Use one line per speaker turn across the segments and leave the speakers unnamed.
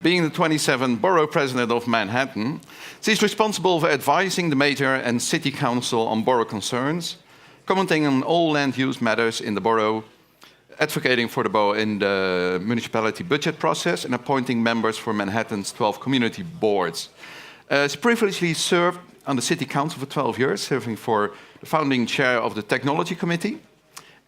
Being the 27th borough president of Manhattan, she's responsible for advising the mayor and city council on borough concerns, commenting on all land use matters in the borough, advocating for the borough in the municipality budget process, and appointing members for Manhattan's 12 community boards. She previously served on the city council for 12 years, serving for the founding chair of the technology committee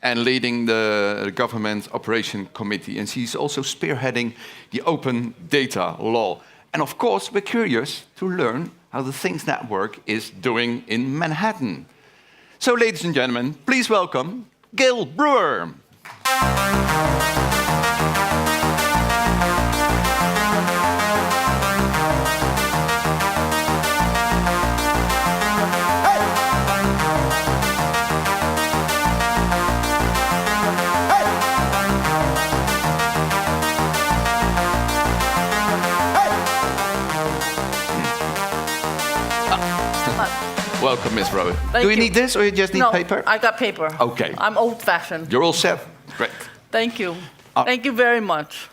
and leading the government operation committee. And she's also spearheading the open data law. And of course, we're curious to learn how the Things Network is doing in Manhattan. So, ladies and gentlemen, please welcome Gale Brewer. Welcome, Ms. Brewer. Do you need this, or you just need paper?
No, I got paper.
Okay.
I'm old-fashioned.
You're all set? Great.
Thank you. Thank you very much.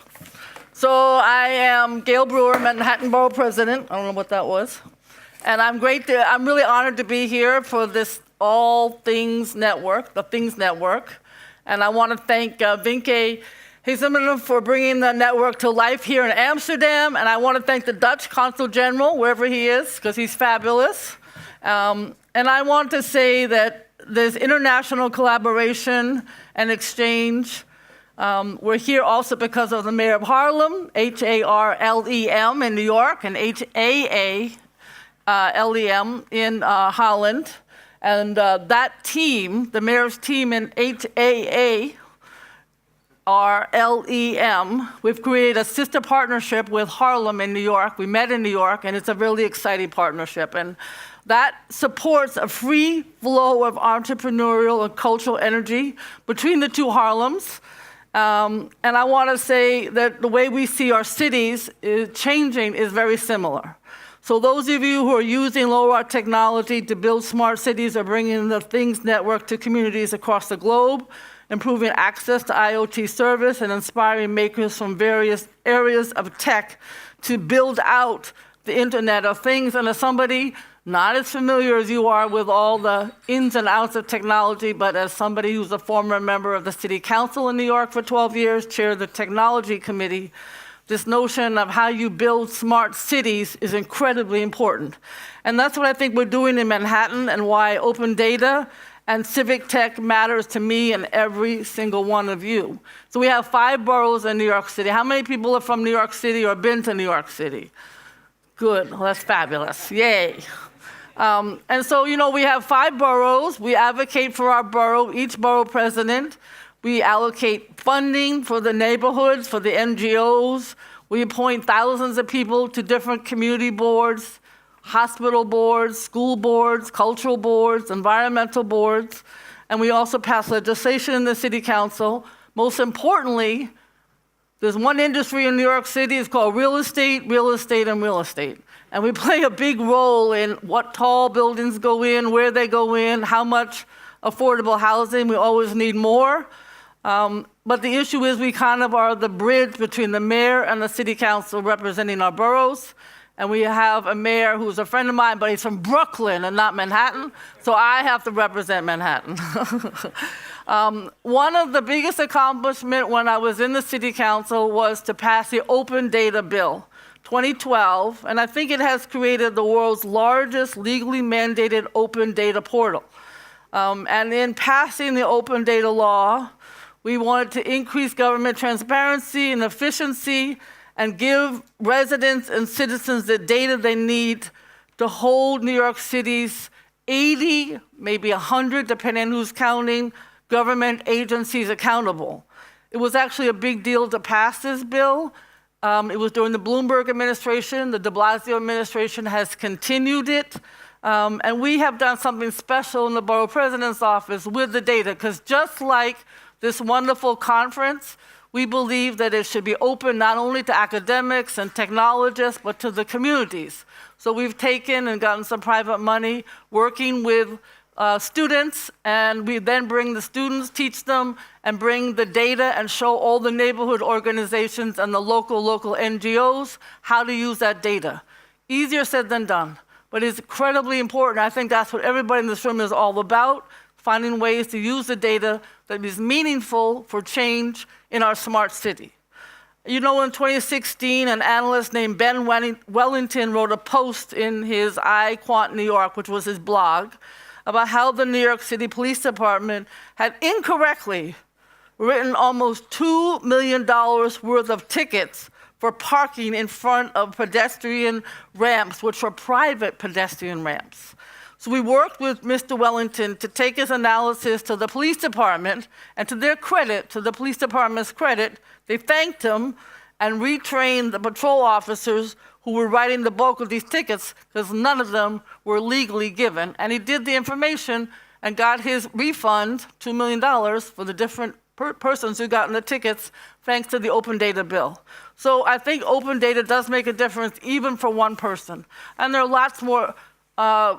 So I am Gale Brewer, Manhattan Borough President. I don't know what that was. And I'm really honored to be here for this All Things Network, the Things Network. And I want to thank Vinke Hizemanaar for bringing the network to life here in Amsterdam. And I want to thank the Dutch Consul General, wherever he is, because he's fabulous. And I want to say that there's international collaboration and exchange. We're here also because of the Mayor of Harlem, H-A-R-L-E-M in New York, and H-A-A-L-E-M in Holland. And that team, the mayor's team in H-A-A-R-L-E-M, we've created a sister partnership with Harlem in New York. We met in New York, and it's a really exciting partnership. And that supports a free flow of entrepreneurial and cultural energy between the two Harlems. And I want to say that the way we see our cities changing is very similar. So those of you who are using LoRaWAN technology to build smart cities are bringing the Things Network to communities across the globe, improving access to IoT service, and inspiring makers from various areas of tech to build out the Internet of Things. And as somebody not as familiar as you are with all the ins and outs of technology, but as somebody who's a former member of the City Council in New York for 12 years, chaired the Technology Committee, this notion of how you build smart cities is incredibly important. And that's what I think we're doing in Manhattan, and why open data and civic tech matters to me and every single one of you. So we have 5 boroughs in New York City. How many people are from New York City or been to New York City? Good, well, that's fabulous, yay. And so, we have 5 boroughs. We advocate for our borough, each borough president. We allocate funding for the neighborhoods, for the NGOs. We appoint thousands of people to different community boards, hospital boards, school boards, cultural boards, environmental boards. And we also pass legislation in the city council. Most importantly, there's one industry in New York City, it's called real estate, and real estate. And we play a big role in what tall buildings go in, where they go in, how much affordable housing. We always need more. But the issue is we kind of are the bridge between the mayor and the city council representing our boroughs. And we have a mayor who's a friend of mine, but he's from Brooklyn and not Manhattan. So I have to represent Manhattan. One of the biggest accomplishments when I was in the city council was to pass the Open Data Bill, 2012, and I think it has created the world's largest legally mandated open data portal. And in passing the open data law, we wanted to increase government transparency and efficiency and give residents and citizens the data they need to hold New York City's 80, maybe 100, depending on who's counting, government agencies accountable. It was actually a big deal to pass this bill. It was during the Bloomberg administration. The de Blasio administration has continued it. And we have done something special in the borough president's office with the data, because just like this wonderful conference, we believe that it should be open not only to academics and technologists, but to the communities. So we've taken and gotten some private money working with students, and we then bring the students, teach them, and bring the data and show all the neighborhood organizations and the local NGOs how to use that data. Easier said than done, but it's incredibly important. I think that's what everybody in this room is all about, finding ways to use the data that is meaningful for change in our smart city. You know, in 2016, an analyst named Ben Wellington wrote a post in his iQuant New York, which was his blog, about how the New York City Police Department had incorrectly written almost $2 million worth of tickets for parking in front of pedestrian ramps, which were private pedestrian ramps. So we worked with Mr. Wellington to take his analysis to the police department, and to their credit, to the police department's credit, they thanked him and retrained the patrol officers who were writing the bulk of these tickets, because none of them were legally given. And he did the information and got his refund, $2 million, for the different persons who got in the tickets, thanks to the open data bill. So I think open data does make a difference, even for one person. And there are lots more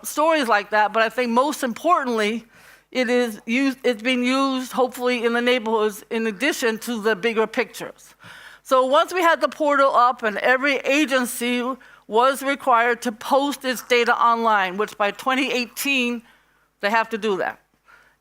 stories like that, but I think most importantly, it's being used, hopefully, in the neighborhoods in addition to the bigger pictures. So once we had the portal up and every agency was required to post its data online, which by 2018, they have to do that.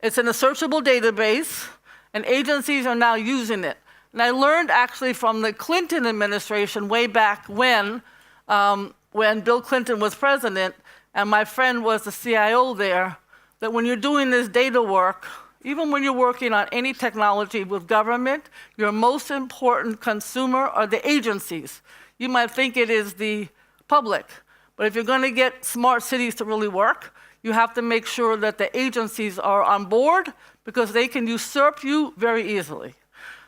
It's in a searchable database, and agencies are now using it. And I learned actually from the Clinton administration way back when Bill Clinton was president, and my friend was the CIO there, that when you're doing this data work, even when you're working on any technology with government, your most important consumer are the agencies. You might think it is the public, but if you're going to get smart cities to really work, you have to make sure that the agencies are on board, because they can usurp you very easily.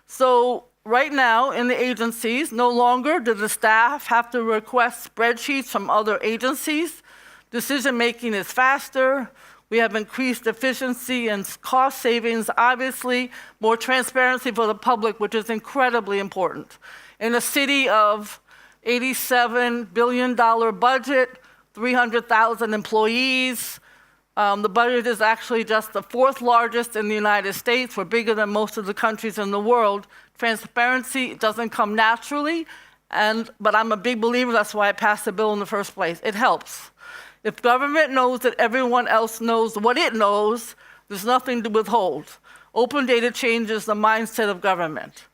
So right now in the agencies, no longer do the staff have to request spreadsheets from other agencies. Decision-making is faster. We have increased efficiency and cost savings, obviously, more transparency for the public, which is incredibly important. In a city of $87 billion budget, 300,000 employees, the budget is actually just the fourth largest in the United States. We're bigger than most of the countries in the world. Transparency doesn't come naturally, but I'm a big believer, that's why I passed the bill in the first place. It helps. If government knows that everyone else knows what it knows, there's nothing to withhold. Open data changes the mindset of government.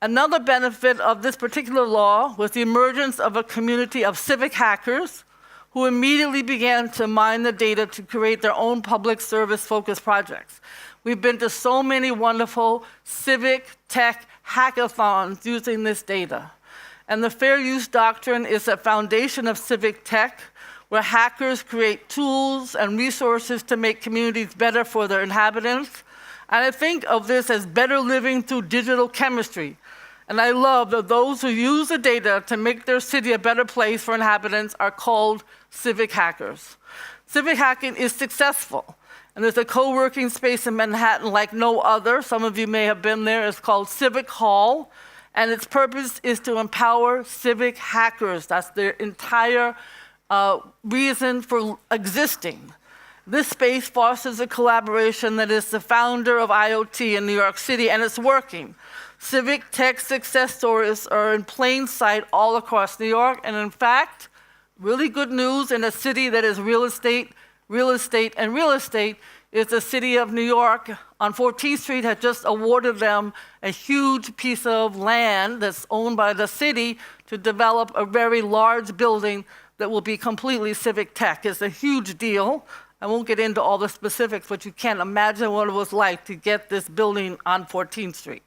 Another benefit of this particular law was the emergence of a community of civic hackers who immediately began to mine the data to create their own public service-focused projects. We've been to so many wonderful civic tech hackathons using this data. And the fair use doctrine is the foundation of civic tech, where hackers create tools and resources to make communities better for their inhabitants. And I think of this as better living through digital chemistry. And I love that those who use the data to make their city a better place for inhabitants are called civic hackers. Civic hacking is successful. And there's a co-working space in Manhattan like no other. Some of you may have been there. It's called Civic Hall. And its purpose is to empower civic hackers. That's their entire reason for existing. This space fosters a collaboration that is the founder of IoT in New York City, and it's working. Civic tech success stories are in plain sight all across New York, and in fact, really good news in a city that is real estate, and real estate is the city of New York on 14th Street had just awarded them a huge piece of land that's owned by the city to develop a very large building that will be completely civic tech. It's a huge deal. I won't get into all the specifics, but you can't imagine what it was like to get this building on 14th Street.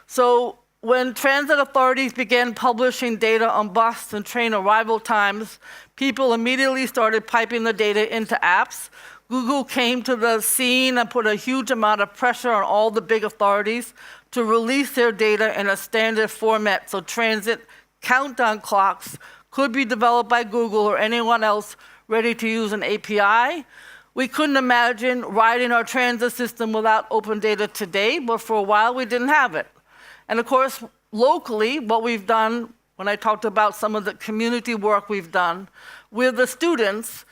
So when transit authorities began publishing data on bus and train arrival times, people immediately started piping the data into apps. Google came to the scene and put a huge amount of pressure on all the big authorities to release their data in a standard format so transit countdown clocks could be developed by Google or anyone else ready to use an API. We couldn't imagine riding our transit system without open data today, but for a while we didn't have it. And of course, locally, what we've done, when I talked about some of the community work we've done with the students,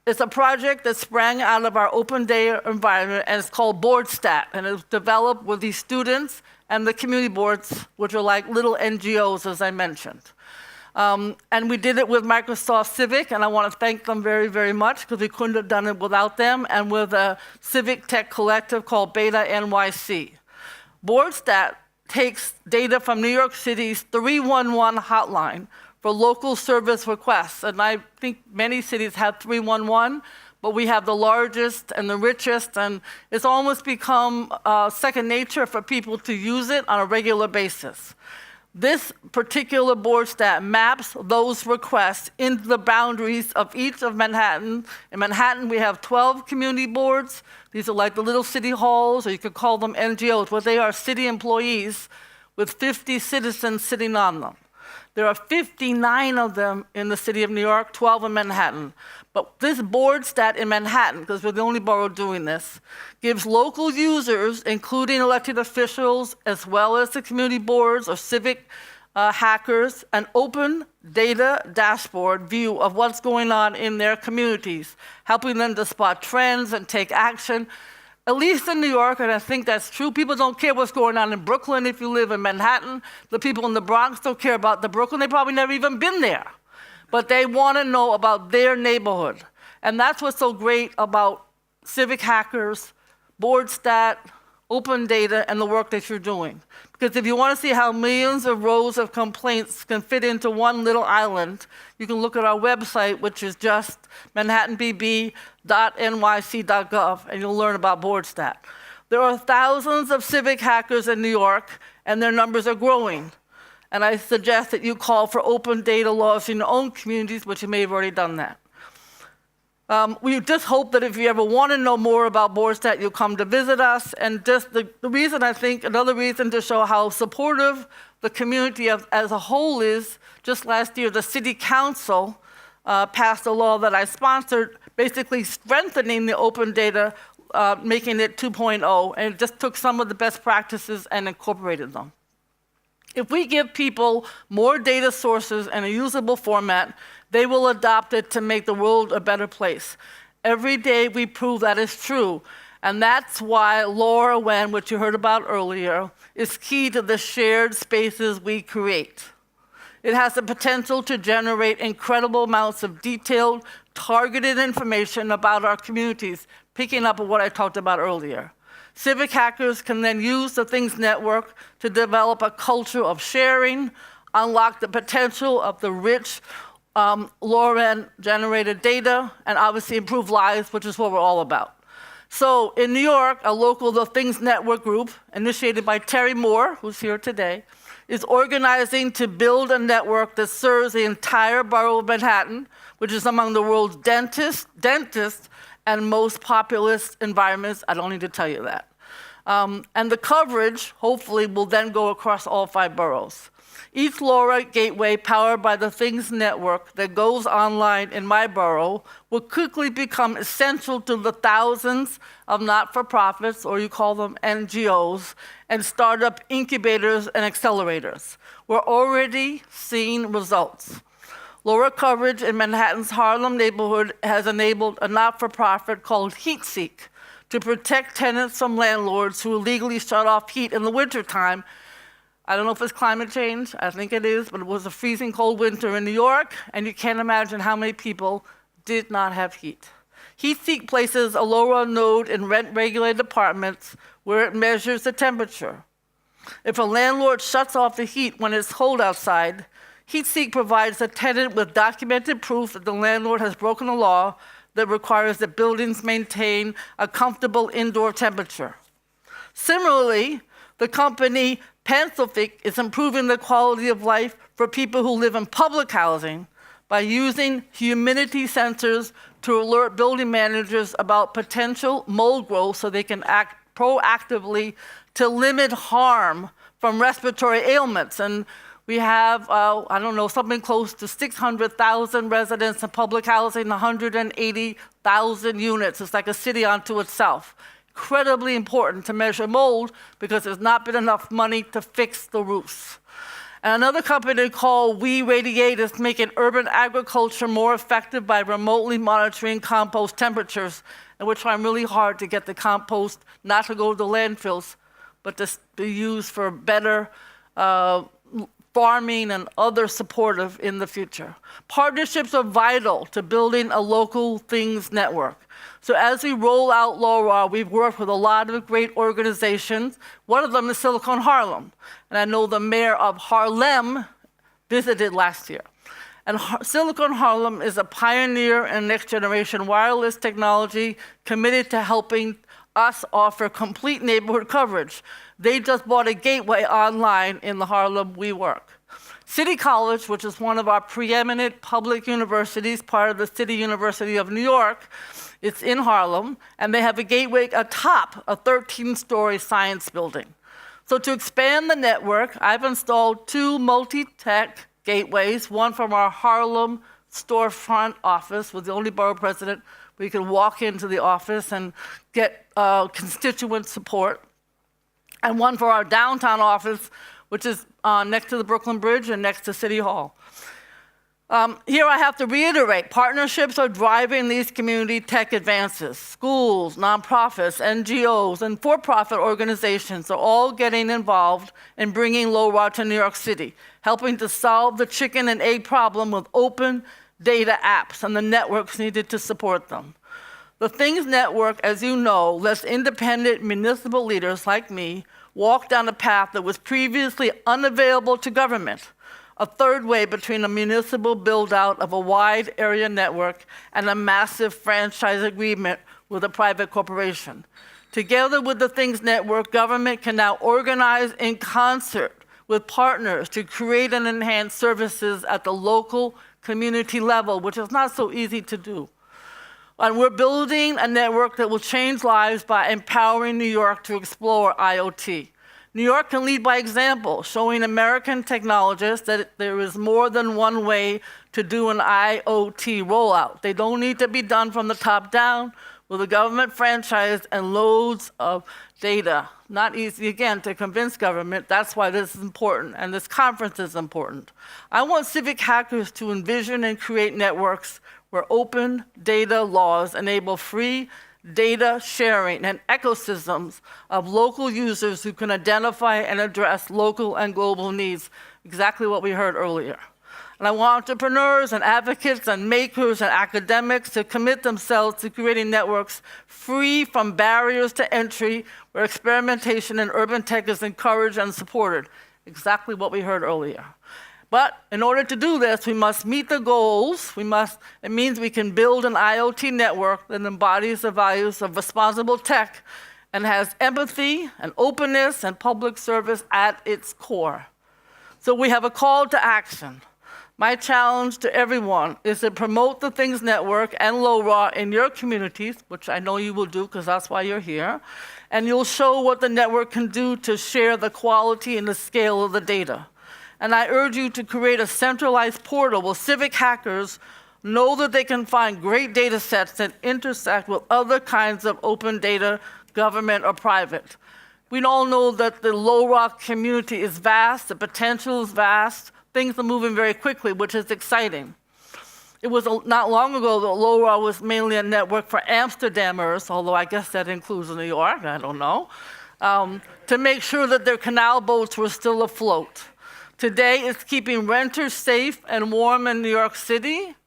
It's a project that sprang out of our open data environment, and it's called BoardStat, and it was developed with these students and the community boards, which are like little NGOs, as I mentioned. And we did it with Microsoft Civic, and I want to thank them very, very much, because we couldn't have done it without them, and with a civic tech collective called Beta NYC. BoardStat takes data from New York City's 311 hotline for local service requests. And I think many cities have 311, but we have the largest and the richest, and it's almost become second nature for people to use it on a regular basis. This particular BoardStat maps those requests into the boundaries of each of Manhattan. In Manhattan, we have 12 community boards. These are like the little city halls, or you could call them NGOs, where they are city employees with 50 citizens sitting on them. There are 59 of them in the city of New York, 12 in Manhattan. But this BoardStat in Manhattan, because we're the only borough doing this, gives local users, including elected officials, as well as the community boards or civic hackers, an open data dashboard view of what's going on in their communities, helping them to spot trends and take action. At least in New York, and I think that's true, people don't care what's going on in Brooklyn if you live in Manhattan. The people in the Bronx don't care about the Brooklyn. They've probably never even been there. But they want to know about their neighborhood. And that's what's so great about civic hackers, BoardStat, open data, and the work that you're doing. Because if you want to see how millions of rows of complaints can fit into one little island, you can look at our website, which is just manhattanbb.nyc.gov, and you'll learn about BoardStat. There are thousands of civic hackers in New York, and their numbers are growing. And I suggest that you call for open data laws in your own communities, which you may have already done that. We just hope that if you ever want to know more about BoardStat, you'll come to visit us. And just the reason, I think, another reason to show how supportive the community as a whole is, just last year, the city council passed a law that I sponsored, basically strengthening the open data, making it 2.0, and it just took some of the best practices and incorporated them. If we give people more data sources in a usable format, they will adopt it to make the world a better place. Every day we prove that is true. And that's why LoRaWAN, which you heard about earlier, is key to the shared spaces we create. It has the potential to generate incredible amounts of detailed, targeted information about our communities, picking up on what I talked about earlier. Civic hackers can then use the Things Network to develop a culture of sharing, unlock the potential of the rich LoRaWAN-generated data, and obviously improve lives, which is what we're all about. So in New York, a local The Things Network group, initiated by Terry Moore, who's here today, is organizing to build a network that serves the entire borough of Manhattan, which is among the world's dentist, and most populous environments. I don't need to tell you that. And the coverage, hopefully, will then go across all 5 boroughs. Each LoRa gateway powered by the Things Network that goes online in my borough will quickly become essential to the thousands of not-for-profits, or you call them NGOs, and startup incubators and accelerators. We're already seeing results. LoRa coverage in Manhattan's Harlem neighborhood has enabled a not-for-profit called HeatSeek to protect tenants from landlords who illegally shut off heat in the wintertime. I don't know if it's climate change, I think it is, but it was a freezing cold winter in New York, and you can't imagine how many people did not have heat. HeatSeek places a LoRa node in rent-regulated apartments where it measures the temperature. If a landlord shuts off the heat when it's cold outside, HeatSeek provides the tenant with documented proof that the landlord has broken a law that requires that buildings maintain a comfortable indoor temperature. Similarly, the company Pensilfic is improving the quality of life for people who live in public housing by using humidity sensors to alert building managers about potential mold growth so they can act proactively to limit harm from respiratory ailments. And we have, something close to 600,000 residents in public housing, 180,000 units. It's like a city unto itself. Incredibly important to measure mold because there's not been enough money to fix the roofs. And another company called We Radiate is making urban agriculture more effective by remotely monitoring compost temperatures, and we're trying really hard to get the compost not to go to landfills, but to be used for better farming and other supportive in the future. Partnerships are vital to building a local things network. So as we roll out LoRa, we've worked with a lot of great organizations. One of them is Silicon Harlem. And I know the mayor of Harlem visited last year. And Silicon Harlem is a pioneer in next generation wireless technology committed to helping us offer complete neighborhood coverage. They just bought a gateway online in the Harlem we work. City College, which is one of our preeminent public universities, part of the City University of New York, it's in Harlem, and they have a gateway atop a 13-story science building. So to expand the network, I've installed 2 multi-tech gateways, one from our Harlem storefront office, with the only borough president where you can walk into the office and get constituent support, and one for our downtown office, which is next to the Brooklyn Bridge and next to City Hall. Here I have to reiterate, partnerships are driving these community tech advances. Schools, nonprofits, NGOs, and for-profit organizations are all getting involved in bringing LoRa to New York City, helping to solve the chicken and egg problem with open data apps and the networks needed to support them. The Things Network, as you know, lets independent municipal leaders like me walk down a path that was previously unavailable to government, a third way between a municipal build-out of a wide area network and a massive franchise agreement with a private corporation. Together with the Things Network, government can now organize in concert with partners to create and enhance services at the local community level, which is not so easy to do. And we're building a network that will change lives by empowering New York to explore IoT. New York can lead by example, showing American technologists that there is more than one way to do an IoT rollout. They don't need to be done from the top down with a government franchise and loads of data. Not easy, again, to convince government. That's why this is important, and this conference is important. I want civic hackers to envision and create networks where open data laws enable free data sharing and ecosystems of local users who can identify and address local and global needs, exactly what we heard earlier. And I want entrepreneurs and advocates and makers and academics to commit themselves to creating networks free from barriers to entry, where experimentation in urban tech is encouraged and supported, exactly what we heard earlier. But in order to do this, we must meet the goals. It means we can build an IoT network that embodies the values of responsible tech and has empathy and openness and public service at its core. So we have a call to action. My challenge to everyone is to promote the Things Network and LoRa in your communities, which I know you will do because that's why you're here, and you'll show what the network can do to share the quality and the scale of the data. And I urge you to create a centralized portal where civic hackers know that they can find great data sets that intersect with other kinds of open data, government or private. We all know that the LoRa community is vast, the potential is vast, things are moving very quickly, which is exciting. It was not long ago that LoRa was mainly a network for Amsterdammers, although I guess that includes New York, I don't know, to make sure that their canal boats were still afloat. Today, it's keeping renters safe and warm in New York City,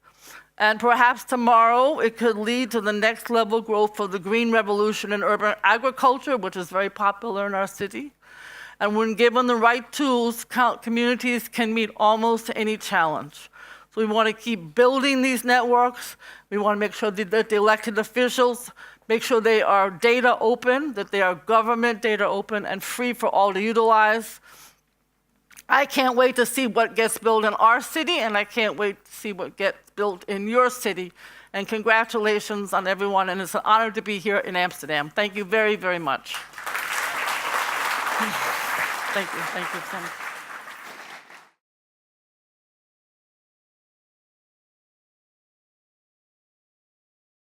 and perhaps tomorrow it could lead to the next level growth for the green revolution in urban agriculture, which is very popular in our city. And when given the right tools, communities can meet almost any challenge. So we want to keep building these networks. We want to make sure that the elected officials make sure they are data open, that they are government data open and free for all to utilize. I can't wait to see what gets built in our city, and I can't wait to see what gets built in your city. And congratulations on everyone, and it's an honor to be here in Amsterdam. Thank you very, very much. Thank you, Tim.